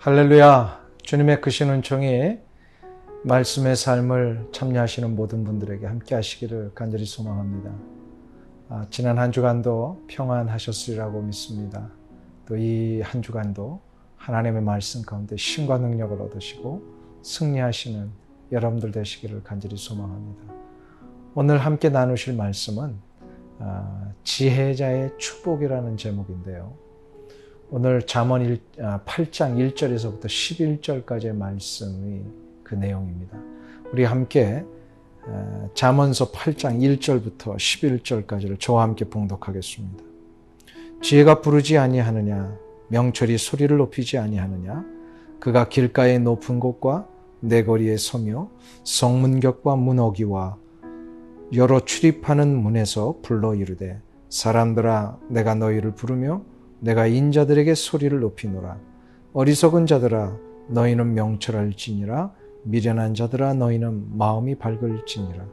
할렐루야. 주님의 크신 은총이 말씀의 삶을 참여하시는 모든 분들에게 함께 하시기를 간절히 소망합니다. 지난 한 주간도 평안하셨으리라고 믿습니다. 또 이 한 주간도 하나님의 말씀 가운데 힘과 능력을 얻으시고 승리하시는 여러분들 되시기를 간절히 소망합니다. 오늘 함께 나누실 말씀은 지혜자의 축복이라는 제목인데요. 오늘 잠언 8장 1절에서부터 11절까지의 말씀이 그 내용입니다. 우리 함께 잠언서 8장 1절부터 11절까지를 저와 함께 봉독하겠습니다. 지혜가 부르지 아니하느냐, 명철이 소리를 높이지 아니하느냐, 그가 길가의 높은 곳과 내거리에 서며 성문격과 문어기와 여러 출입하는 문에서 불러 이르되, 사람들아 내가 너희를 부르며 내가 인자들에게 소리를 높이노라. 어리석은 자들아 너희는 명철할지니라. 미련한 자들아 너희는 마음이 밝을지니라.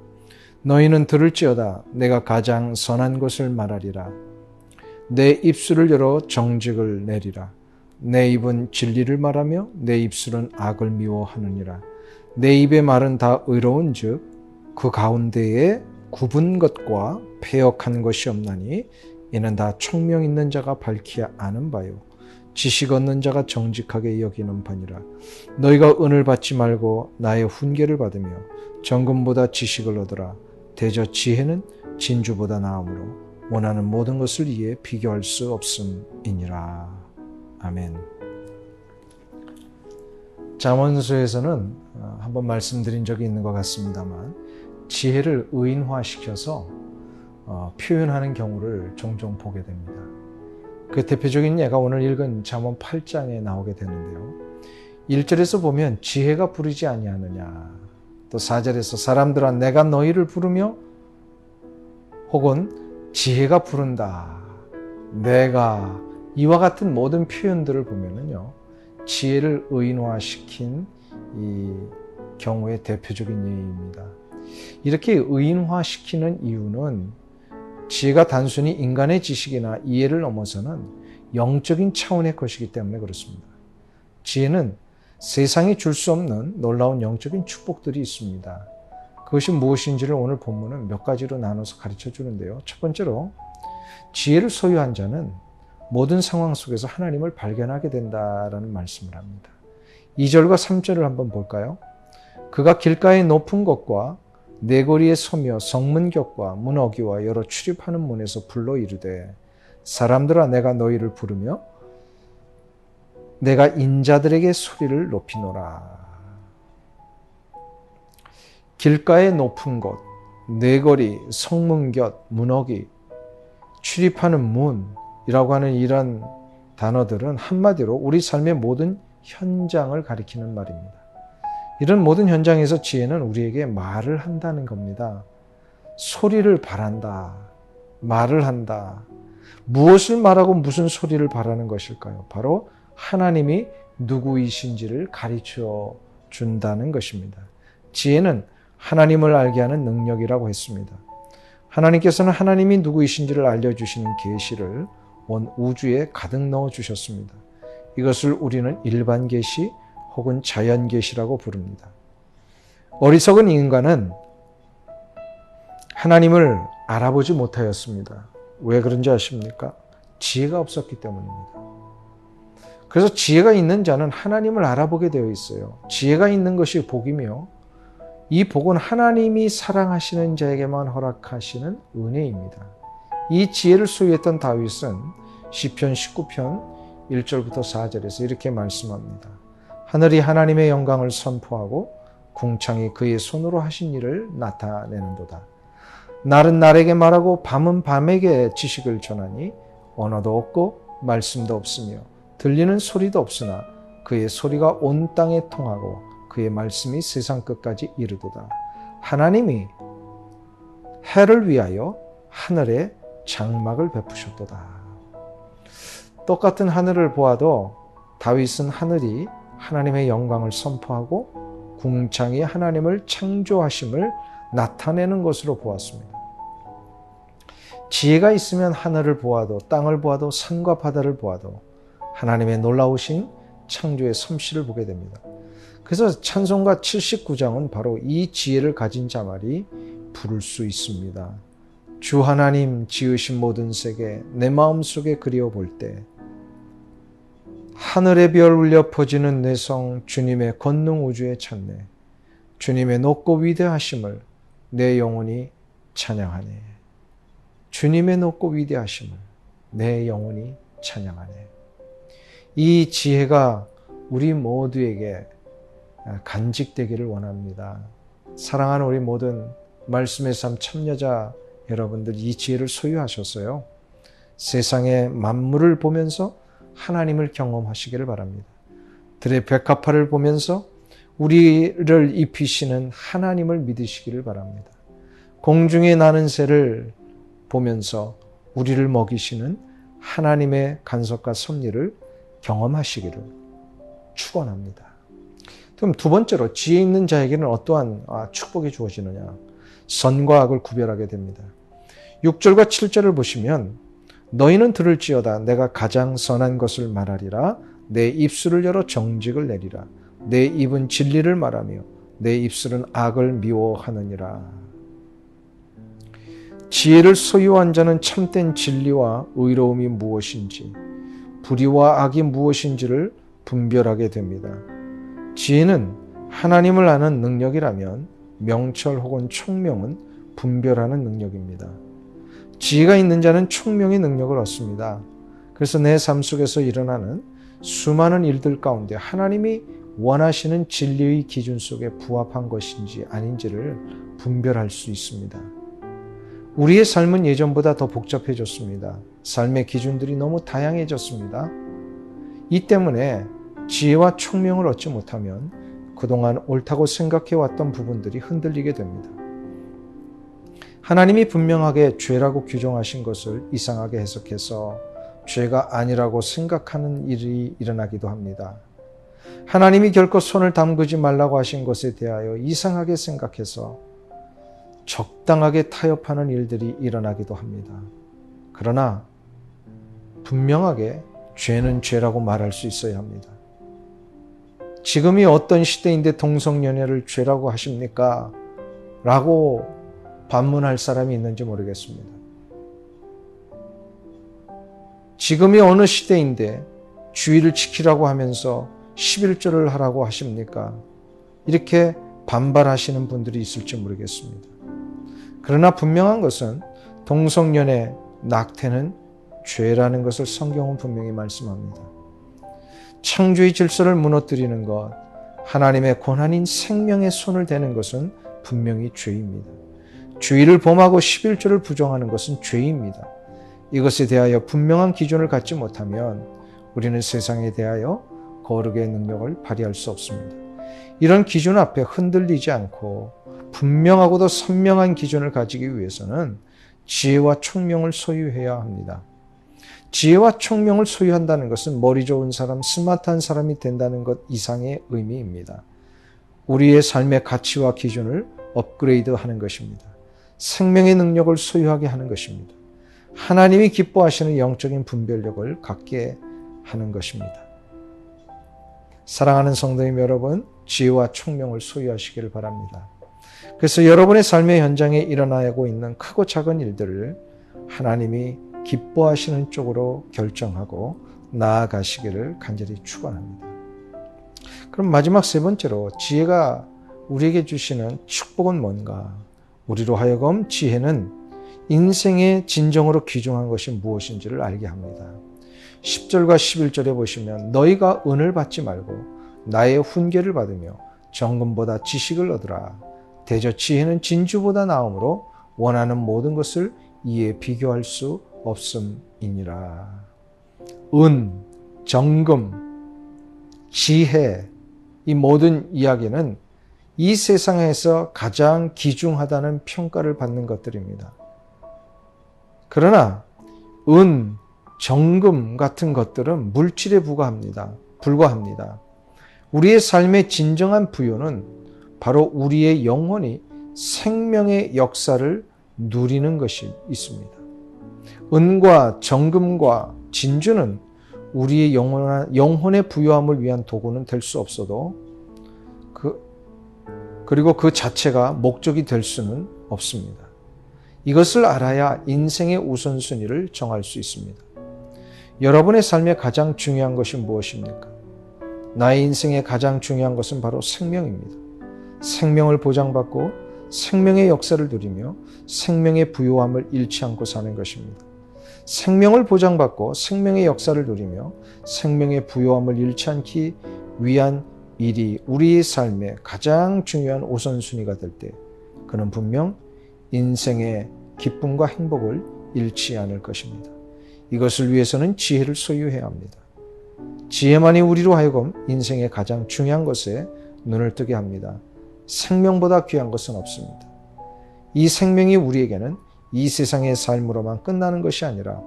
너희는 들을지어다. 내가 가장 선한 것을 말하리라. 내 입술을 열어 정직을 내리라. 내 입은 진리를 말하며 내 입술은 악을 미워하느니라. 내 입의 말은 다 의로운 즉 그 가운데에 굽은 것과 패역한 것이 없나니 이는 다 총명 있는 자가 밝히 아는 바요, 지식 얻는 자가 정직하게 여기는 바니라. 너희가 은을 받지 말고 나의 훈계를 받으며 정금보다 지식을 얻으라. 대저 지혜는 진주보다 나음으로 원하는 모든 것을 이에 비교할 수 없음이니라. 아멘. 잠언서에서는 한번 말씀드린 적이 있는 것 같습니다만 지혜를 의인화시켜서 표현하는 경우를 종종 보게 됩니다. 그 대표적인 예가 오늘 읽은 잠언 8장에 나오게 되는데요. 1절에서 보면 지혜가 부르지 아니하느냐, 또 4절에서 사람들아 내가 너희를 부르며, 혹은 지혜가 부른다, 내가, 이와 같은 모든 표현들을 보면은요, 지혜를 의인화시킨 이 경우의 대표적인 예입니다. 이렇게 의인화시키는 이유는 지혜가 단순히 인간의 지식이나 이해를 넘어서는 영적인 차원의 것이기 때문에 그렇습니다. 지혜는 세상이 줄 수 없는 놀라운 영적인 축복들이 있습니다. 그것이 무엇인지를 오늘 본문은 몇 가지로 나눠서 가르쳐 주는데요. 첫 번째로, 지혜를 소유한 자는 모든 상황 속에서 하나님을 발견하게 된다라는 말씀을 합니다. 2절과 3절을 한번 볼까요? 그가 길가의 높은 곳과 내거리에 서며 성문격과 문어기와 여러 출입하는 문에서 불러 이르되, 사람들아 내가 너희를 부르며 내가 인자들에게 소리를 높이노라. 길가의 높은 곳, 내거리, 성문격, 문어기, 출입하는 문이라고 하는 이런 단어들은 한마디로 우리 삶의 모든 현장을 가리키는 말입니다. 이런 모든 현장에서 지혜는 우리에게 말을 한다는 겁니다. 소리를 바란다, 말을 한다. 무엇을 말하고 무슨 소리를 바라는 것일까요? 바로 하나님이 누구이신지를 가르쳐 준다는 것입니다. 지혜는 하나님을 알게 하는 능력이라고 했습니다. 하나님께서는 하나님이 누구이신지를 알려주시는 계시를 온 우주에 가득 넣어주셨습니다. 이것을 우리는 일반 계시 혹은 자연 계시라고 부릅니다. 어리석은 인간은 하나님을 알아보지 못하였습니다. 왜 그런지 아십니까? 지혜가 없었기 때문입니다. 그래서 지혜가 있는 자는 하나님을 알아보게 되어 있어요. 지혜가 있는 것이 복이며, 이 복은 하나님이 사랑하시는 자에게만 허락하시는 은혜입니다. 이 지혜를 소유했던 다윗은 시편 19편 1절부터 4절에서 이렇게 말씀합니다. 하늘이 하나님의 영광을 선포하고 궁창이 그의 손으로 하신 일을 나타내는도다. 날은 날에게 말하고 밤은 밤에게 지식을 전하니 언어도 없고 말씀도 없으며 들리는 소리도 없으나 그의 소리가 온 땅에 통하고 그의 말씀이 세상 끝까지 이르도다. 하나님이 해를 위하여 하늘에 장막을 베푸셨도다. 똑같은 하늘을 보아도 다윗은 하늘이 하나님의 영광을 선포하고 궁창이 하나님을 창조하심을 나타내는 것으로 보았습니다. 지혜가 있으면 하늘을 보아도 땅을 보아도 산과 바다를 보아도 하나님의 놀라우신 창조의 솜씨를 보게 됩니다. 그래서 찬송가 79장은 바로 이 지혜를 가진 자만이 부를 수 있습니다. 주 하나님 지으신 모든 세계 내 마음속에 그리워볼 때 하늘의 별 울려 퍼지는 내 성 주님의 권능 우주에 찾네. 주님의 높고 위대하심을 내 영혼이 찬양하네. 주님의 높고 위대하심을 내 영혼이 찬양하네. 이 지혜가 우리 모두에게 간직되기를 원합니다. 사랑하는 우리 모든 말씀의 삶 참여자 여러분들, 이 지혜를 소유하셨어요. 세상의 만물을 보면서 하나님을 경험하시기를 바랍니다. 들의 백합화를 보면서 우리를 입히시는 하나님을 믿으시기를 바랍니다. 공중에 나는 새를 보면서 우리를 먹이시는 하나님의 간섭과 섭리를 경험하시기를 축원합니다. 그럼 두 번째로 지혜 있는 자에게는 어떠한 축복이 주어지느냐? 선과 악을 구별하게 됩니다. 6절과 7절을 보시면 너희는 들을지어다 내가 가장 선한 것을 말하리라. 내 입술을 열어 정직을 내리라. 내 입은 진리를 말하며 내 입술은 악을 미워하느니라. 지혜를 소유한 자는 참된 진리와 의로움이 무엇인지, 불의와 악이 무엇인지를 분별하게 됩니다. 지혜는 하나님을 아는 능력이라면 명철 혹은 총명은 분별하는 능력입니다. 지혜가 있는 자는 총명의 능력을 얻습니다. 그래서 내 삶 속에서 일어나는 수많은 일들 가운데 하나님이 원하시는 진리의 기준 속에 부합한 것인지 아닌지를 분별할 수 있습니다. 우리의 삶은 예전보다 더 복잡해졌습니다. 삶의 기준들이 너무 다양해졌습니다. 이 때문에 지혜와 총명을 얻지 못하면 그동안 옳다고 생각해왔던 부분들이 흔들리게 됩니다. 하나님이 분명하게 죄라고 규정하신 것을 이상하게 해석해서 죄가 아니라고 생각하는 일이 일어나기도 합니다. 하나님이 결코 손을 담그지 말라고 하신 것에 대하여 이상하게 생각해서 적당하게 타협하는 일들이 일어나기도 합니다. 그러나 분명하게 죄는 죄라고 말할 수 있어야 합니다. 지금이 어떤 시대인데 동성연애를 죄라고 하십니까? 라고 반문할 사람이 있는지 모르겠습니다. 지금이 어느 시대인데 주의를 지키라고 하면서 11조를 하라고 하십니까? 이렇게 반발하시는 분들이 있을지 모르겠습니다. 그러나 분명한 것은 동성연애, 낙태는 죄라는 것을 성경은 분명히 말씀합니다. 창조의 질서를 무너뜨리는 것, 하나님의 권한인 생명의 손을 대는 것은 분명히 죄입니다. 주의를 범하고 11조를 부정하는 것은 죄입니다. 이것에 대하여 분명한 기준을 갖지 못하면 우리는 세상에 대하여 거룩의 능력을 발휘할 수 없습니다. 이런 기준 앞에 흔들리지 않고 분명하고도 선명한 기준을 가지기 위해서는 지혜와 총명을 소유해야 합니다. 지혜와 총명을 소유한다는 것은 머리 좋은 사람, 스마트한 사람이 된다는 것 이상의 의미입니다. 우리의 삶의 가치와 기준을 업그레이드하는 것입니다. 생명의 능력을 소유하게 하는 것입니다. 하나님이 기뻐하시는 영적인 분별력을 갖게 하는 것입니다. 사랑하는 성도님 여러분, 지혜와 총명을 소유하시기를 바랍니다. 그래서 여러분의 삶의 현장에 일어나고 있는 크고 작은 일들을 하나님이 기뻐하시는 쪽으로 결정하고 나아가시기를 간절히 축원합니다. 그럼 마지막 세 번째로 지혜가 우리에게 주시는 축복은 뭔가? 우리로 하여금 지혜는 인생의 진정으로 귀중한 것이 무엇인지를 알게 합니다. 10절과 11절에 보시면 너희가 은을 받지 말고 나의 훈계를 받으며 정금보다 지식을 얻으라. 대저 지혜는 진주보다 나음으로 원하는 모든 것을 이에 비교할 수 없음이니라. 은, 정금, 지혜, 이 모든 이야기는 이 세상에서 가장 귀중하다는 평가를 받는 것들입니다. 그러나 은, 정금 같은 것들은 물질에 불과합니다. 우리의 삶의 진정한 부요는 바로 우리의 영혼이 생명의 역사를 누리는 것이 있습니다. 은과 정금과 진주는 우리의 영혼의 부요함을 위한 도구는 될 수 없어도 그리고 그 자체가 목적이 될 수는 없습니다. 이것을 알아야 인생의 우선순위를 정할 수 있습니다. 여러분의 삶에 가장 중요한 것이 무엇입니까? 나의 인생에 가장 중요한 것은 바로 생명입니다. 생명을 보장받고 생명의 역사를 누리며 생명의 부요함을 잃지 않고 사는 것입니다. 생명을 보장받고 생명의 역사를 누리며 생명의 부요함을 잃지 않기 위한 일이 우리의 삶에 가장 중요한 우선순위가 될 때 그는 분명 인생의 기쁨과 행복을 잃지 않을 것입니다. 이것을 위해서는 지혜를 소유해야 합니다. 지혜만이 우리로 하여금 인생의 가장 중요한 것에 눈을 뜨게 합니다. 생명보다 귀한 것은 없습니다. 이 생명이 우리에게는 이 세상의 삶으로만 끝나는 것이 아니라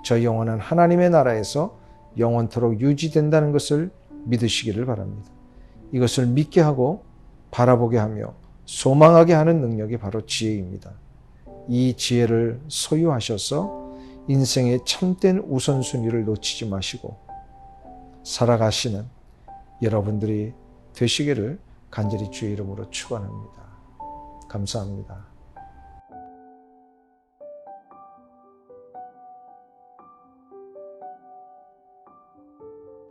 저 영원한 하나님의 나라에서 영원토록 유지된다는 것을 믿으시기를 바랍니다. 이것을 믿게 하고 바라보게 하며 소망하게 하는 능력이 바로 지혜입니다. 이 지혜를 소유하셔서 인생의 참된 우선순위를 놓치지 마시고 살아가시는 여러분들이 되시기를 간절히 주의 이름으로 축원합니다. 감사합니다.